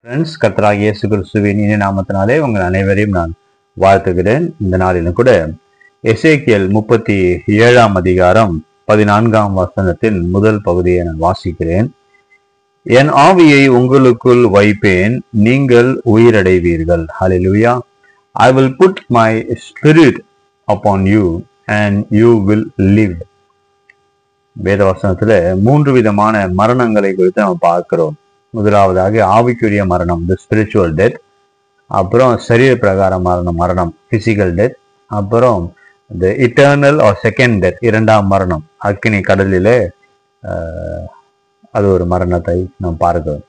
Friends, கர்த்தராகிய இயேசு கிறிஸ்துவின் இனிய நாமத்தினாலே உங்கள் அனைவரையும் நான் வாழ்த்துகிறேன். இந்த நாளிலும் கூட எசேக்கியேல் 37 14 முதல் பகுதியை நான் வாசிக்கிறேன். என் ஆவியை உங்களுக்குள் வைப்பேன், நீங்கள் உயிரடைவீர்கள். ஹல்லேலூயா. I will put my spirit upon you and you will live. வேத வசனத்துல 3 விதமான மரணங்களை குறித்து நம்ம பார்க்கிறோம். முதலாவதாக ஆவிக்குரிய மரணம், தி ஸ்பிரிச்சுவல் டெத். அப்புறம் சரீர பிரகார மரணம், பிசிக்கல் டெத். அப்புறம் the eternal or second death, இரண்டாம் மரணம், அக்கினி கடலிலே அது ஒரு மரணத்தை நாம் பார்க்கிறோம்.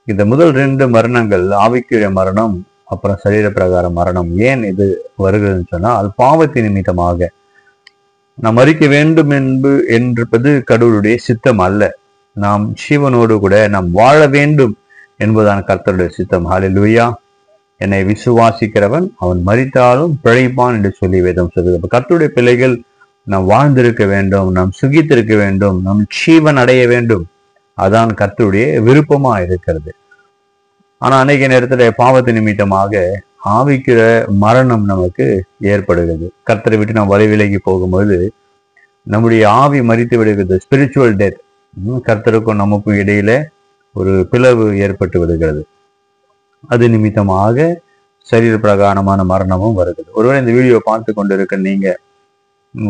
இந்த முதல் 2 மரணங்கள், ஆவிக்குரிய மரணம் அப்புறம் சரீர பிரகார மரணம், ஏன் இது வருகிறதுன்னு சொன்னால், பாவத்தின் நிமித்தமாக நாம் மரிக்க வேண்டும் என்பது கடவுளுடைய சித்தம் அல்ல. நாம் ஜீவனோடு கூட நாம் வாழ வேண்டும் என்பதான கர்த்தருடைய சித்தம். ஹல்லேலூயா. என்னை விசுவாசிக்கிறவன் அவன் மரித்தாலும் பிழைப்பான் என்று சொல்லி வேதம் சொல்கிறது. கர்த்தருடைய பிள்ளைகள் நாம் வாழ்ந்திருக்க வேண்டும், நாம் சுகித்திருக்க வேண்டும், நாம் ஜீவன் அடைய வேண்டும். அதான் கர்த்தருடைய விருப்பமா இருக்கிறது. ஆனா அநேக நேரத்துல பாவத்து நிமித்தமாக ஆவிக்கிற மரணம் நமக்கு ஏற்படுகிறது. கர்த்தரை விட்டு நாம் விலகி போகும்போது நம்முடைய ஆவி மரித்து விடுகிறது. ஸ்பிரிச்சுவல் டெத், கர்த்தருக்கும் நமக்கும் இடையில ஒரு பிளவு ஏற்பட்டு விடுகிறது. அது நிமித்தமாக சரீர பிரகாரமான மரணமும் வருகிறது. ஒருவேளை இந்த வீடியோ பார்த்து கொண்டு இருக்க நீங்க,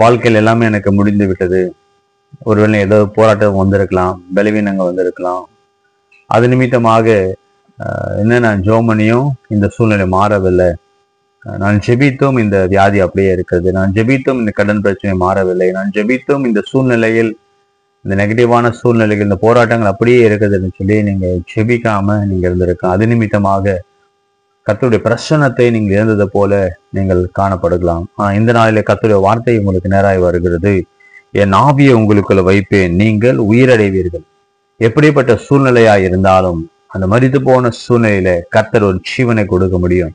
வாழ்க்கையில் எல்லாமே எனக்கு முடிந்து விட்டது, ஒருவேளை ஏதோ போராட்டம் வந்திருக்கலாம், பலவீனங்கள் வந்திருக்கலாம், அது நிமித்தமாக என்ன நான் ஜோமனியும் இந்த சூழ்நிலை மாறவில்லை, நான் ஜெபித்தும் இந்த வியாதி அப்படியே இருக்கிறது, நான் ஜெபித்தும் இந்த கடன் பிரச்சனை மாறவில்லை, நான் ஜெபித்தும் இந்த சூழ்நிலையில், இந்த நெகட்டிவான சூழ்நிலைகள், இந்த போராட்டங்கள் அப்படியே இருக்குதுன்னு சொல்லி நீங்க ஜெபிக்காம நீங்க இருந்திருக்கலாம். அது நிமித்தமாக கர்த்தருடைய பிரசன்னத்தை நீங்கள் இழந்தது போல நீங்கள் காணப்படலாம். இந்த நாளிலே கர்த்தருடைய வார்த்தை உங்களுக்கு நேராய் வருகிறது. என் ஆவியை உங்களுக்குள்ள வைப்பேன், நீங்கள் உயிரடைவீர்கள். எப்படிப்பட்ட சூழ்நிலையா இருந்தாலும் அந்த மரித்து போன சூழ்நிலையில கர்த்தர் ஒரு ஜீவனை கொடுக்க முடியும்,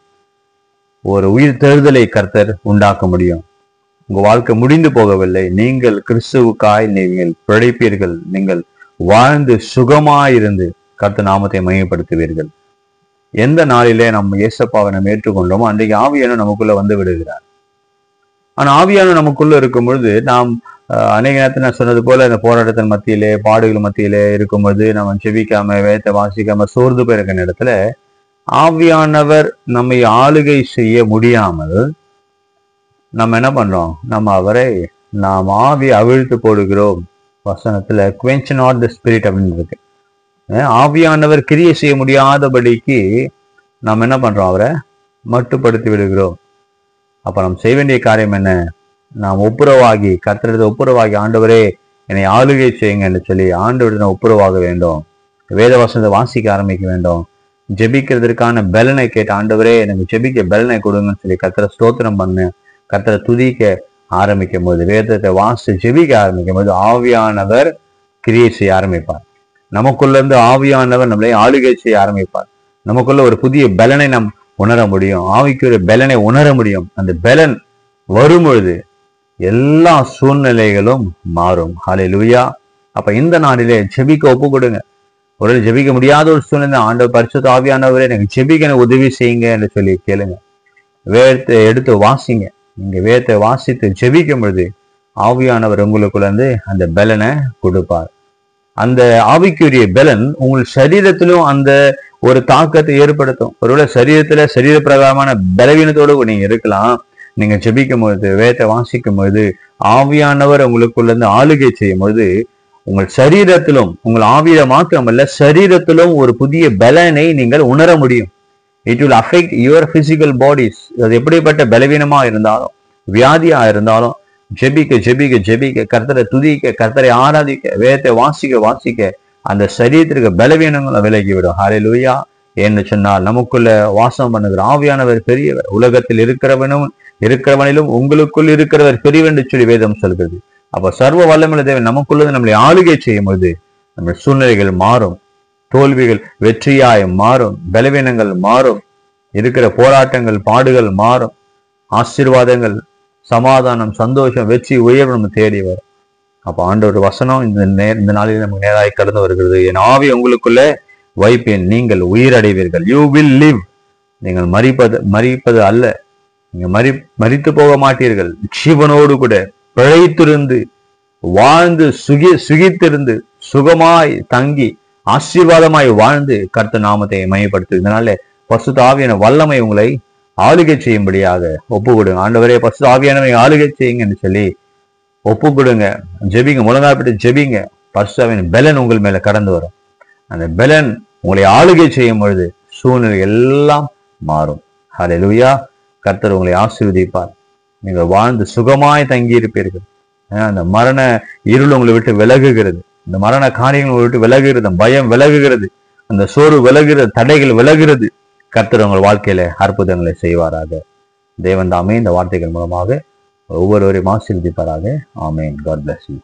ஒரு உயிர் தெழுதலை கர்த்தர் உண்டாக்க முடியும். உங்க வாழ்க்கை முடிந்து போகவில்லை. நீங்கள் கிறிஸ்துவுக்காய் நீங்கள் பிழைப்பீர்கள். நீங்கள் வாழ்ந்து சுகமாயிருந்து கர்த்தர் நாமத்தை மையப்படுத்துவீர்கள். எந்த நாளிலே நம்ம இயேசப்பாவை நம்ம ஏற்றுக்கொண்டோமோ அன்றைக்கு ஆவியான நமக்குள்ள வந்து விடுகிறார். ஆனா ஆவியான நமக்குள்ள இருக்கும் பொழுது நாம் அநேக நேரத்தில் நான் சொன்னது போல இந்த போராட்டத்தின் மத்தியிலே, பாடுகள் மத்தியிலே இருக்கும்போது நம்ம செபிக்காம வேதத்தை வாசிக்காம சோர்ந்து போயிருக்கிற இடத்துல ஆவியானவர் நம்மை ஆளுகை செய்ய முடியாமல் நம்ம என்ன பண்றோம், நாம் ஆவியை அவிழ்த்து போடுகிறோம். வசனத்துல quench not the spirit அப்படின்னு இருக்கு. ஆவியானவர் கிரியை செய்ய முடியாதபடிக்கு நாம் என்ன பண்றோம், அவரை மட்டுப்படுத்தி விடுகிறோம். அப்ப நாம் செய்ய வேண்டிய காரியம் என்ன, நாம் ஒப்புரவாகி கர்த்தரிடத்தில் ஒப்புரவாகி, ஆண்டவரே என்னை ஆளுகை செய்யுங்க என்று சொல்லி ஆண்டவரிடம் ஒப்புரவாக வேண்டும். வேத வசனத்தை வாசிக்க ஆரம்பிக்க வேண்டும். ஜெபிக்கிறதுக்கான பலனை கேட்டு, ஆண்டவரே எனக்கு ஜெபிக்க பலனை கொடுங்கன்னு சொல்லி கர்த்தரை ஸ்தோத்திரம் பண்ணு, கர்த்தரை துதிக்க ஆரம்பிக்கும் போது, வேதத்தை வாசி ஜெபிக்க ஆரம்பிக்கும் போது ஆவியானவர் கிரியை செய்ய ஆரம்பிப்பார். நமக்குள்ள இருந்து ஆவியானவர் நம்மளை ஆளுகை செய்ய ஆரம்பிப்பார். நமக்குள்ள ஒரு புதிய பலனை நாம் உணர முடியும், ஆவிக்கு ஒரு பலனை உணர முடியும். அந்த பலன் வரும்பொழுது எல்லா சூழ்நிலைகளும் மாறும். ஹல்லேலூயா. அப்ப இந்த நாளிலே ஜெபிக்க ஒப்பு கொடுங்க. ஒரு ஜெபிக்க முடியாத ஒரு சூழ்நிலை, ஆண்டவர் பரிசுத்த ஆவியானவரே எனக்கு ஜெபிக்க எனக்கு உதவி செய்யுங்க என்று சொல்லி கேளுங்க. வேதத்தை எடுத்து வாசிங்க. நீங்க வேதத்தை வாசித்து ஜெபிக்கும் பொழுது ஆவியானவர் உங்களுக்குள்ள இருந்து அந்த பலனை கொடுப்பார். அந்த ஆவிக்குரிய பலன் உங்கள் சரீரத்திலும் அந்த ஒரு தாக்கத்தை ஏற்படுத்தும். ஒருவேளை சரீர பிரகாரமான பலவீனத்தோடு நீங்க இருக்கலாம். நீங்க ஜெபிக்கும் பொழுது, வேதத்தை வாசிக்கும் பொழுது ஆவியானவர் உங்களுக்குள்ள இருந்து ஆளுகை செய்யும் பொழுது உங்கள் சரீரத்திலும், உங்கள் ஆவியில மாத்திரமல்ல சரீரத்திலும் ஒரு புதிய பலனை நீங்கள் உணர முடியும். It will affect your physical bodies. அது எப்படிப்பட்ட பலவீனமா இருந்தாலும், வியாதியா இருந்தாலும், ஜெபிக்க ஜெபிக்க ஜெபிக்க, கர்த்தரை துதிக்க, கர்த்தரை ஆராதிக்க, வேதத்தை வாசிக்க அந்த சரீரத்திற்கு பலவீனங்களை விலகிவிடும். ஹல்லேலூயா. என்று சொன்னால் நமக்குள்ள வாசம் பண்ணுகிற ஆவியானவர் பெரியவர். உலகத்தில் இருக்கிறவனிலும் உங்களுக்குள் இருக்கிறவர் பெரியவர் என்று சொல்லி வேதம் சொல்கிறது. அப்ப சர்வ வல்லமையுள்ள தேவன் நமக்குள்ளது நம்மளை ஆளுகை செய்யும் போது நம்ம சூழ்நிலைகள் மாறும், தோல்விகள் வெற்றியாய் மாறும், பலவீனங்கள் மாறும், இருக்கிற போராட்டங்கள் பாடுகள் மாறும், ஆசீர்வாதங்கள், சமாதானம், சந்தோஷம், வெற்றி, உயர்வு நம்ம தேடி வரும். அப்ப ஆண்டவர் வசனம் இந்த நாளில் நமக்கு நேராய் கடந்து வருகிறது. என் ஆவி உங்களுக்குள்ள வைப்பேன், நீங்கள் உயிரடைவீர்கள். You will live. நீங்கள் மரிப்பது அல்ல, நீங்க மரித்து போக மாட்டீர்கள். ஜீவனோடு கூட பிழைத்திருந்து வாழ்ந்து சுகித்திருந்து சுகமாய் தங்கி ஆசீர்வாதமாய் வாழ்ந்து கர்த்தர் நாமத்தை மையப்படுத்து. இதனால பரிசுத்த ஆவியான வல்லமை உங்களை ஆளுகை செய்யும்படியாக ஒப்பு கொடுங்க. ஆண்டவரே, பரிசுத்த ஆவியானவை ஆளுகை செய்யுங்கன்னு சொல்லி ஒப்பு கொடுங்க. ஜெபிங்க, முழங்கால்பட்டு ஜெபிங்க. பரிசுத்த ஆவியான பெலன் உங்கள் மேல கடந்து வரும். அந்த பெலன் உங்களை ஆளுகை செய்யும் பொழுது சூழ்நிலை எல்லாம் மாறும். ஹல்லேலூயா. கர்த்தர் உங்களை ஆசீர்வதிப்பார். நீங்கள் வாழ்ந்து சுகமாய் தங்கி இருப்பீர்கள். அந்த மரண இருள் உங்களை விட்டு விலகுகிறது. இந்த மரண காரியங்கள் உங்களை விட்டு விலகுகிறது. பயம் விலகுகிறது. அந்த சோர்வு விலகுகிறது. தடைகள் விலகுகிறது. கர்த்தர் உங்கள் வாழ்க்கையில அற்புதங்களை செய்வாராக. தேவன் தாமே இந்த வார்த்தைகள் மூலமாக ஒவ்வொருவரையும் ஆசீர்வதிப்பாராக. ஆமென். God bless you.